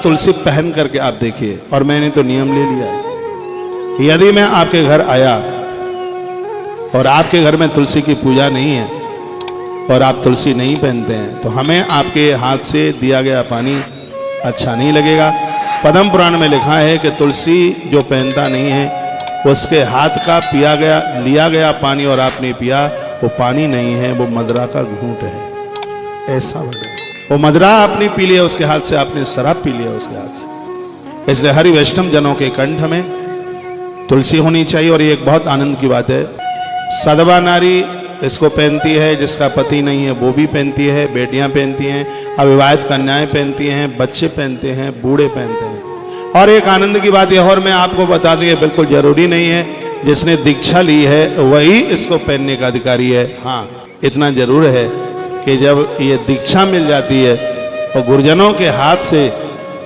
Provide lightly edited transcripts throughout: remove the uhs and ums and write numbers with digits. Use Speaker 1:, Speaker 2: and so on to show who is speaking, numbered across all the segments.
Speaker 1: तुलसी पहन करके आप देखिए। और मैंने तो नियम ले लिया, यदि मैं आपके घर आया और आपके घर में तुलसी की पूजा नहीं है और आप तुलसी नहीं पहनते हैं, तो हमें आपके हाथ से दिया गया पानी अच्छा नहीं लगेगा। पद्म पुराण में लिखा है कि तुलसी जो पहनता नहीं है उसके हाथ का लिया गया पानी और आपने पिया, वो पानी नहीं है, वो मदरा का घूंट है। ऐसा वो मदरा आपने पी लिया उसके हाथ से, आपने शराब पी लिया उसके हाथ से। इसलिए हरि वैष्णव जनों के कंठ में तुलसी होनी चाहिए। और ये एक बहुत आनंद की बात है, सदवा नारी इसको पहनती है, जिसका पति नहीं है वो भी पहनती है, बेटियां पहनती हैं, अविवाहित कन्याएं पहनती हैं, बच्चे पहनते हैं, बूढ़े पहनते हैं। और एक आनंद की बात यह, और मैं आपको बता दूं, ये बिल्कुल जरूरी नहीं है, जिसने दीक्षा ली है वही इसको पहनने का अधिकारी है। हाँ, इतना जरूर है कि जब ये दीक्षा मिल जाती है और गुरुजनों के हाथ से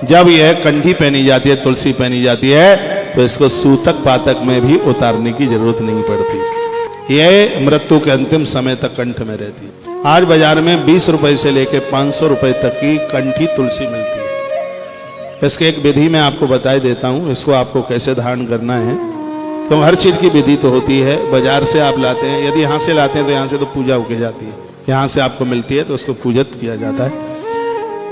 Speaker 1: जब यह कंठी पहनी जाती है, तुलसी पहनी जाती है, तो इसको सूतक पातक में भी उतारने की जरूरत नहीं पड़ती। यह मृत्यु के अंतिम समय तक कंठ में रहती है। आज बाजार में 20 रुपए से लेकर 500 रुपए तक की कंठी तुलसी मिलती है। इसके एक विधि मैं आपको बताई देता हूँ, इसको आपको कैसे धारण करना है। तो हर चीज की विधि तो होती है, बाजार से आप लाते हैं, यदि यहाँ से लाते हैं तो यहाँ से तो पूजा होके जाती है, यहाँ से आपको मिलती है तो उसको पूजित किया जाता है।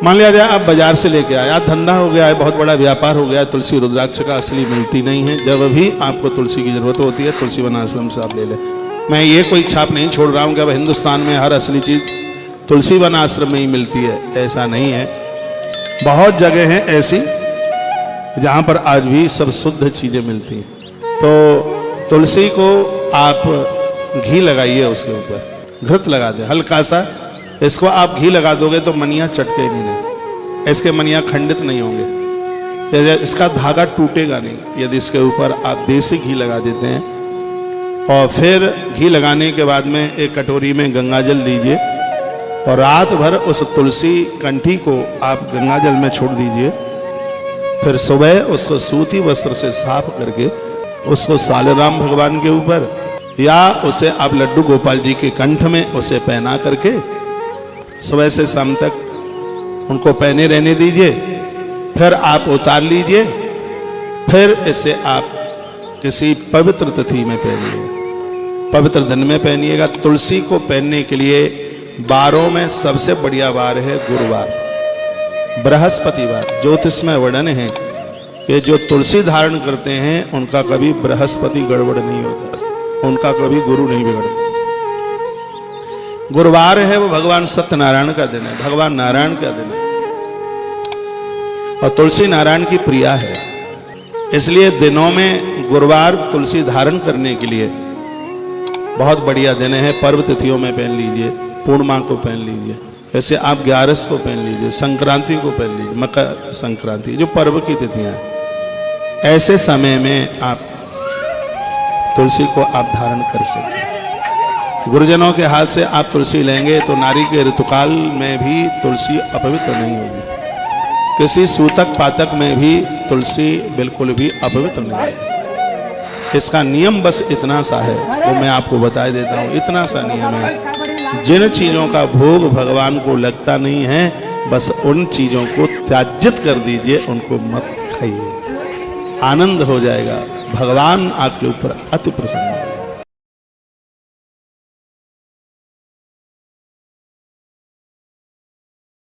Speaker 1: मान लिया जाए आप बाजार से लेके आए, आज धंधा हो गया है, बहुत बड़ा व्यापार हो गया है, तुलसी रुद्राक्ष का असली मिलती नहीं है। जब भी आपको तुलसी की जरूरत होती है, तुलसी वन आश्रम से आप ले लें। मैं ये कोई छाप नहीं छोड़ रहा हूँ कि अब हिंदुस्तान में हर असली चीज तुलसी वन आश्रम में ही मिलती है, ऐसा नहीं है। बहुत जगह हैं ऐसी जहां पर आज भी सब शुद्ध चीजें मिलती हैं। तो तुलसी को आप घी लगाइए, उसके ऊपर घृत लगा दें हल्का सा। इसको आप घी लगा दोगे तो मनिया चटके नहीं, इसके मनिया खंडित नहीं होंगे, इसका धागा टूटेगा नहीं यदि इसके ऊपर आप देसी घी लगा देते हैं। और फिर घी लगाने के बाद में एक कटोरी में गंगाजल लीजिए और रात भर उस तुलसी कंठी को आप गंगाजल में छोड़ दीजिए। फिर सुबह उसको सूती वस्त्र से साफ करके उसको सालेराम भगवान के ऊपर या उसे आप लड्डू गोपाल जी के कंठ में उसे पहना करके सुबह से शाम तक उनको पहने रहने दीजिए। फिर आप उतार लीजिए, फिर इसे आप किसी पवित्र तिथि में पहनिए, पवित्र दिन में पहनिएगा। तुलसी को पहनने के लिए वारों में सबसे बढ़िया वार है गुरुवार, बृहस्पतिवार। ज्योतिषमय वर्णन है कि जो तुलसी धारण करते हैं उनका कभी बृहस्पति गड़बड़ नहीं होता, उनका कभी गुरु नहीं बिगड़ता। गुरुवार है वो भगवान सत्यनारायण का दिन है, भगवान नारायण का दिन है, और तुलसी नारायण की प्रिया है। इसलिए दिनों में गुरुवार तुलसी धारण करने के लिए बहुत बढ़िया दिन है। पर्व तिथियों में पहन लीजिए, पूर्णिमा को पहन लीजिए, ऐसे आप 11 को पहन लीजिए, संक्रांति को पहन लीजिए, मकर संक्रांति जो पर्व की तिथियां हैं, ऐसे समय में आप तुलसी को आप धारण कर सकते हैं। गुरुजनों के हाथ से आप तुलसी लेंगे तो नारी के ऋतुकाल में भी तुलसी अपवित्र नहीं होगी, किसी सूतक पातक में भी तुलसी बिल्कुल भी अपवित्र नहीं है। इसका नियम बस इतना सा है, वो मैं आपको बता देता हूँ। इतना सा नियम है, जिन चीजों का भोग भगवान को लगता नहीं है, बस उन चीजों को त्याजित कर दीजिए, उनको मत खाइए, आनंद हो जाएगा, भगवान आपके ऊपर अति प्रसन्न है।